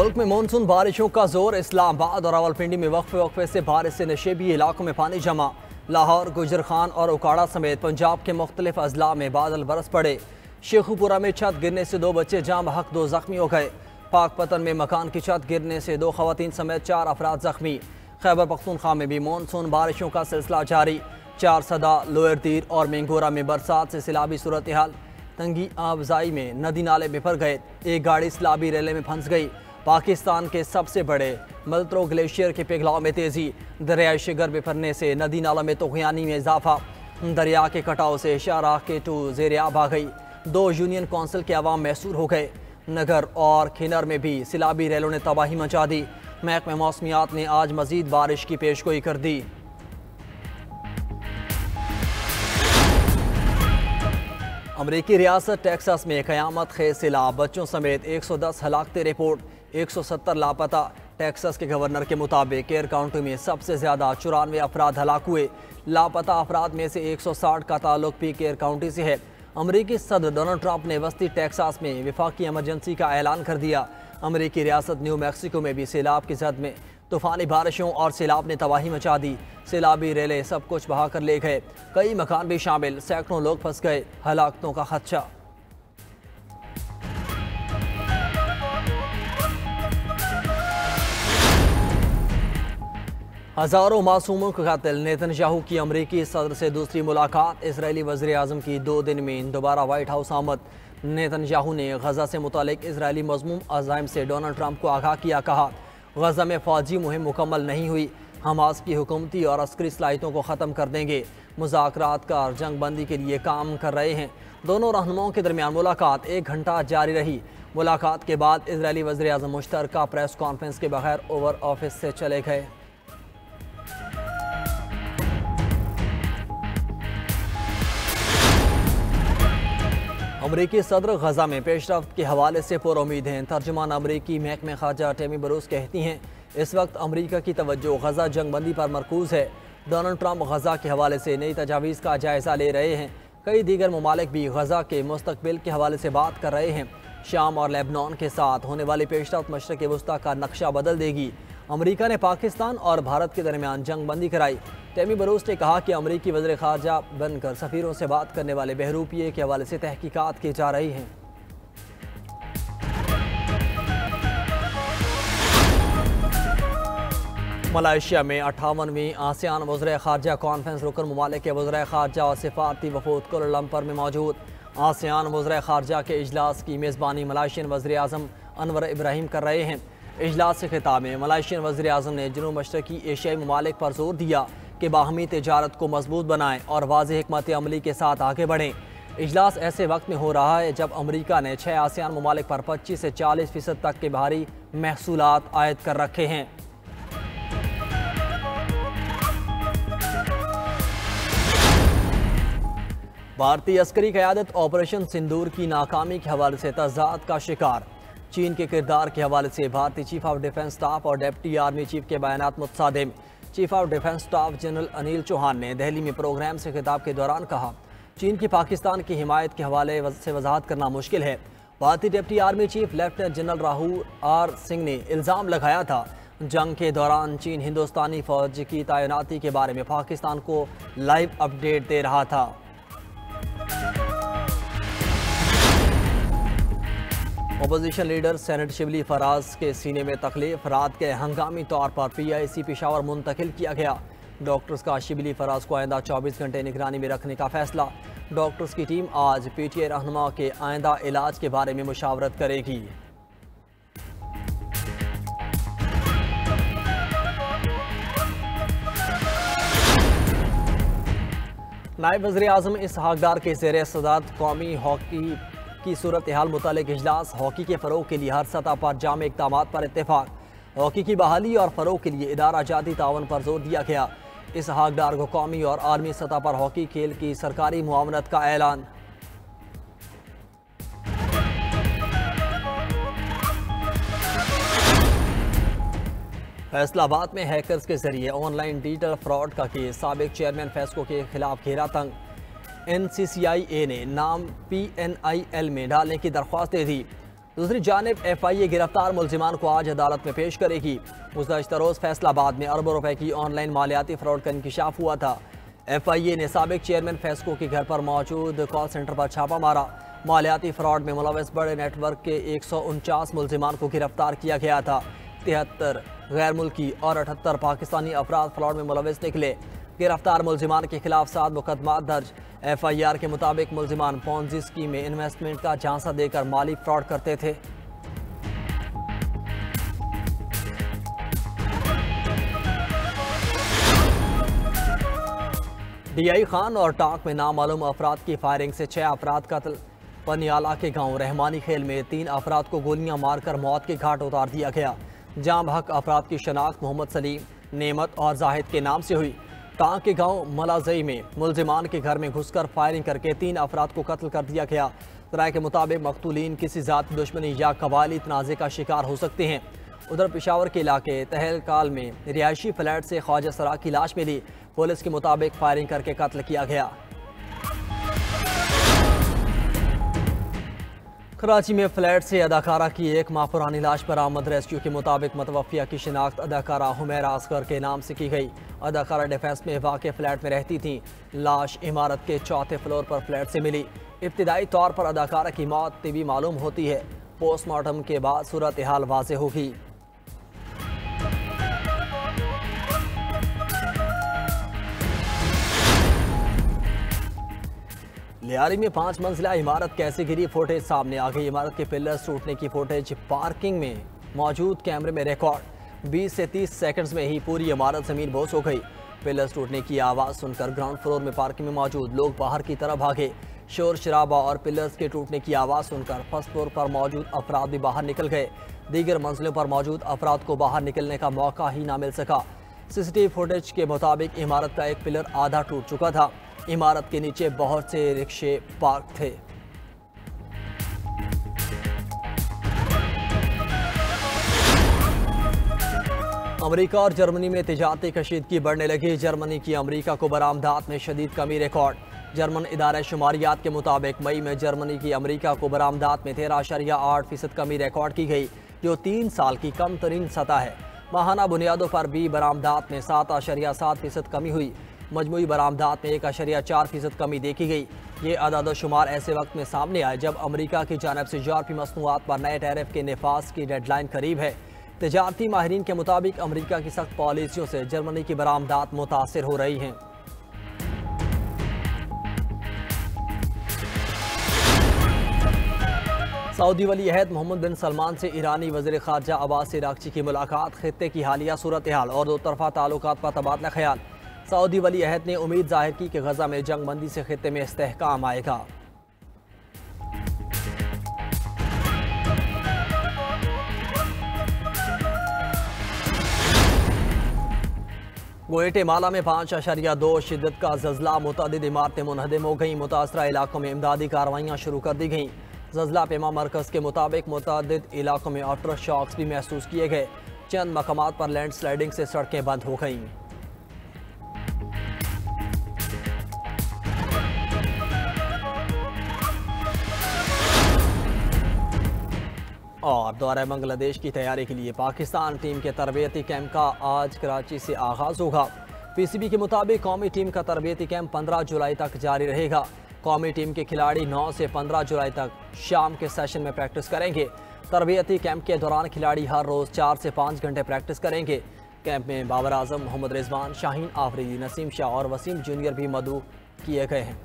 मुल्क में मानसून बारिशों का जोर। इस्लामाबाद और रावलपिंडी में वक्फे से बारिश से नशेबी इलाकों में पानी जमा। लाहौर, गुजरखान और उकाड़ा समेत पंजाब के मुख्तलिफ अजला में बादल बरस पड़े। शेखुपुरा में छत गिरने से 2 बच्चे जाम बहक 2 जख्मी हो गए। पाकपतन में मकान की छत गिरने से 2 खवातीन समेत 4 अफराद जख्मी। खैबर पख्तूनख्वा में भी मानसून बारिशों का सिलसिला जारी। 4 सदा, लोअर तीर और मेंगोरा में बरसात से सैलाबी सूरत हाल। तंगी आबजाई में नदी नाले बिफर गए। एक गाड़ी सैलाबी रेले में फंस गई। पाकिस्तान के सबसे बड़े मल्त्रो ग्लेशियर के पिघलाव में तेजी। दरियाई शिगर बिफरने से नदी नाला में तोगयानी में इजाफा। दरिया के कटाव से शाहराह के 2 ज़ेर-ए-आब आ गई। 2 यूनियन कौंसिल के अवाम मैसूर हो गए। नगर और खिनर में भी सैलाबी रेलों ने तबाही मचा दी। महकमे मौसमियात ने आज मजीद बारिश की पेशगोई कर दी। अमरीकी रियासत टेक्सास में क़यामत खेज सैलाब, बच्चों समेत 110 हलाकतें रिपोर्ट, 170 लापता। टेक्सास के गवर्नर के मुताबिक केयर काउंटी में सबसे ज़्यादा 94 अफराद हलाक हुए। लापता अफराद में से 160 का ताल्लुक भी केयर काउंटी से है। अमरीकी सदर डोनाल्ड ट्रंप ने वस्ती टेक्सास में वफाकी एमरजेंसी का ऐलान कर दिया। अमरीकी रियासत न्यू मैक्सिको में भी सैलाब की जद में तूफ़ानी बारिशों और सैलाब ने तबाही मचा दी। सैलाबी रेले सब कुछ बहा कर ले गए। कई मकान भी शामिल, सैकड़ों लोग फंस गए। हलाकतों का खदशा। हज़ारों मासूमों के कातिल नेतन्याहू की अमरीकी सदर से दूसरी मुलाकात। इजरायली वज़ीर आज़म की 2 दिन में दोबारा वाइट हाउस आमद। नेतन्याहू ने गजा से मुतालिक इजरायली मज़मूम अज़ाइम से डोनाल्ड ट्रंप को आगाह किया। कहा, गजा में फ़ौजी मुहिम मुकम्मल नहीं हुई। हमास की हुकूमती और अस्करी सलाहियतों को ख़त्म कर देंगे। मुज़ाकरात का जंग बंदी के लिए काम कर रहे हैं। दोनों रहनुमाओं के दरमियान मुलाकात 1 घंटा जारी रही। मुलाकात के बाद इजरायली वज़ीर आज़म मुश्तरका प्रेस कॉन्फ्रेंस के बगैर ओवर ऑफिस से चले गए। अमरीकी सदर गजा में पेशरफ्त के हवाले से पुरुम्मीद हैं। तर्जुमान अमरीकी महकमे खारजा टेमी बरूस कहती हैं, इस वक्त अमरीका की तवज्जो गजा जंग बंदी पर मरकूज़ है। डोनाल्ड ट्रंप गजा के हवाले से नई तजावीज़ का जायज़ा ले रहे हैं। कई दीगर ममालिक भी गजा के मुस्तकबिल के हवाले से बात कर रहे हैं। शाम और लेबनान के साथ होने वाली पेशरफ्त मशरक़ वस्ता का नक्शा बदल देगी। अमरीका ने पाकिस्तान और भारत के दरमियान जंग बंदी कराई। टेमी बरूस ने कहा कि अमरीकी वज़ीर ख़ारजा बनकर सफ़ीरों से बात करने वाले बहरूपिये के हवाले से तहकीकात की जा रही हैं। मलेशिया में 58वीं आसियान वज़ीर ख़ारजा कॉन्फ्रेंस रुकन ममालिक के वज़ीर ख़ारजा और सिफारती वफ़ूद कुआलालंपुर में मौजूद। आसियान वज़ीर ख़ारजा के इजलास की मेज़बानी मलेशियन वज़ीर आज़म अनवर इब्राहिम कर रहे हैं। इजलास से खिताब में मलेशियन वज़ीर आज़म ने जनूब मशरक़ी एशियाई ममालिक पर जोर दिया कि बाहमी तिजारत को मजबूत बनाएं और वाज़ेह हिकमत अमली के साथ आगे बढ़ें। इजलास ऐसे वक्त में हो रहा है जब अमरीका ने 6 आसियान ममालिक पर 25 से 40% तक के भारी महसूलात आयद कर रखे हैं। भारतीय अस्करी क़यादत ऑपरेशन सिंदूर की नाकामी के हवाले से तज़ाद का शिकार। चीन के किरदार के हवाले से भारतीय चीफ ऑफ डिफेंस स्टाफ और डिप्टी आर्मी चीफ के बयानात मुतसादिम। Chief of defence staff general Anil Chauhan ने दिल्ली में प्रोग्राम से खिताब के दौरान कहा, चीन की पाकिस्तान की हिमायत के हवाले से वजाहत करना मुश्किल है। भारतीय deputy army chief lieutenant general Rahul R Singh ने इल्ज़ाम लगाया था, जंग के दौरान चीन हिंदुस्तानी फ़ौज की तैनाती के बारे में पाकिस्तान को लाइव अपडेट दे रहा था। Opposition leader senate Shibli Faraz के सीने में तकलीफ, रात के हंगामी तौर पर PIC पेशावर मुंतकिल किया गया। डॉक्टर्स का शिबली फराज को आइंदा 24 घंटे निगरानी में रखने का फैसला। डॉक्टर्स की टीम आज PTI रहनुमा के आइंदा इलाज के बारे में मुशावरत करेगी। नायब वज़ीर आज़म इसहाक़ डार के ज़ेर सदारत कौमी हॉकी की सूरत हाल मुतालिक इजलास। हॉकी के फ़रोग़ के लिए हर सतह पर जाम इक़दामात पर इत्तेफाक। हॉकी की बहाली और फ़रोग़ के लिए इदारा जाती तावन पर जोर दिया गया। इसहाक़ डार को कौमी और आलमी सतह पर हॉकी खेल की सरकारी मुआवनत का ऐलान। फैसलाबाद में हैकर्स के जरिए ऑनलाइन डिजिटल फ्रॉड का केस। साबिक चेयरमैन फेस्को के खिलाफ घेरा तंग। NCCIA ने नाम PNIL में डालने की दरख्वास्त दे दी। दूसरी जानिब FIA गिरफ्तार मुलजिमान को आज अदालत में पेश करेगी। गुज़श्ता रोज़ फैसलाबाद में अरबों रुपए की ऑनलाइन मालियाती फ्रॉड का इंकिशाफ हुआ था। FIA ने साबिक चेयरमैन फेस्को के घर पर मौजूद कॉल सेंटर पर छापा मारा। मालियाती फ्रॉड में मुलविस बड़े नेटवर्क के 149 मुलजिमान को गिरफ्तार किया गया था। 73 गैर मुल्की और 78 पाकिस्तानी अफराद फ्रॉड में मुलविस निकले। गिरफ्तार मुलजिमान के खिलाफ 7 मुकदमा दर्ज। FIR के मुताबिक मुलजिमान पोंजी स्कीम में इन्वेस्टमेंट का झांसा देकर माली फ्रॉड करते थे। DI खान और टांक में नामालूम अफराद की फायरिंग से 6 अफराद कत्ल। पनियाला के गांव रहमानी खेल में 3 अफराद को गोलियां मारकर मौत के घाट उतार दिया गया। जाम हक अफराद की शनाख्त मोहम्मद सलीम, नेमत और जाहिद के नाम से हुई। टांक के गांव मलाजई में मुलजिमान के घर में घुसकर फायरिंग करके 3 अफराद को कत्ल कर दिया गया। राय के मुताबिक मकतूलीन किसी जाती दुश्मनी या कबायली तनाज़े का शिकार हो सकते हैं। उधर पेशावर के इलाके तहलकाल में रिहायशी फ्लैट से ख्वाजा सरा की लाश मिली। पुलिस के मुताबिक फायरिंग करके कत्ल किया गया। कराची में फ्लैट से अदाकारा की 1 माह पुरानी लाश बरामद। रेस्क्यू के मुताबिक मुतवफ़िया की शिनाख्त अदाकारा हुमैरा असगर के नाम से की गई। अदाकारा डिफेंस में वाक़ फ्लैट में रहती थी। लाश इमारत के 4थे फ्लोर पर फ्लैट से मिली। इब्तिदाई तौर पर अदाकारा की मौत तिबी मालूम होती है। पोस्टमार्टम के बाद सूरत हाल वाज़ेह होगी। लियारी में 5 मंजिला इमारत कैसे गिरी, फुटेज सामने आ गई। इमारत के पिलर्स टूटने की फुटेज पार्किंग में मौजूद कैमरे में रिकॉर्ड। 20 से 30 सेकंड्स में ही पूरी इमारत जमीन बोस हो गई। पिलर्स टूटने की आवाज़ सुनकर ग्राउंड फ्लोर में पार्किंग में मौजूद लोग बाहर की तरफ भागे। शोर शराबा और पिलर्स के टूटने की आवाज़ सुनकर फर्स्ट फ्लोर पर मौजूद अफराद भी बाहर निकल गए। दीगर मंजिलों पर मौजूद अफराद को बाहर निकलने का मौका ही ना मिल सका। CCTV फुटेज के मुताबिक इमारत का एक पिलर आधा टूट चुका था। इमारत के नीचे बहुत से रिक्शे पार्क थे। अमेरिका और जर्मनी में तिजारती कशीदगी बढ़ने लगी। जर्मनी की अमेरिका को बरामदात में शदीद कमी रिकॉर्ड। जर्मन इदारे शुमारियात के मुताबिक मई में जर्मनी की अमेरिका को बरामदात में 13.8% कमी रिकॉर्ड की गई, जो 3 साल की कम तरीन सतह है। माहाना बुनियादों पर भी बरामदात में 7.7% कमी हुई। मजमूई बरामदात में 1.4% कमी देखी गई। ये अदाद शुमार ऐसे वक्त में सामने आए जब अमेरिका की जानिब से यूरोपीय मसनूआत पर नए टैरिफ के नफाज की डेडलाइन करीब है। तिजारती माहिरीन के मुताबिक अमेरिका की सख्त पॉलिसियों से जर्मनी की बरामदात मुतासिर हो रही हैं। सऊदी वली अहद मोहम्मद बिन सलमान से ईरानी वज़ीर ख़ारजा अब्बास इराक़ची की मुलाकात। खित्ते की हालिया सूरत हाल और 2 तरफ़ा ताल्लुकात पर तबादला ख्याल। सऊदी वली अहद ने उम्मीद जाहिर की कि गजा में जंग बंदी से खित्ते में इस्तेहकाम आएगा। ग्वाटेमाला में 5.2 शिद्दत का ज़ल्ज़ला, मुतअद्दिद इमारतें मुनहदम हो गईं। मुतासरा इलाकों में इमदादी कार्रवाइयाँ शुरू कर दी गईं। ज़ल्ज़ला पेमा मरकज़ के मुताबिक मुतअद्दिद इलाकों में आफ्टर शॉक्स भी महसूस किए गए। चंद मकामात पर लैंड स्लाइडिंग से सड़कें बंद हो गईं। और दौरे बांग्लादेश की तैयारी के लिए पाकिस्तान टीम के तरबियती कैंप का आज कराची से आगाज़ होगा। PCB के मुताबिक कौमी टीम का तरबियती कैंप 15 जुलाई तक जारी रहेगा। कौमी टीम के खिलाड़ी 9 से 15 जुलाई तक शाम के सेशन में प्रैक्टिस करेंगे। तरबियती कैंप के दौरान खिलाड़ी हर रोज़ 4 से 5 घंटे प्रैक्टिस करेंगे। कैंप में बाबर आजम, मोहम्मद रिजवान, शाहीन आफरीदी, नसीम शाह और वसीम जूनियर भी मदऊ किए गए हैं।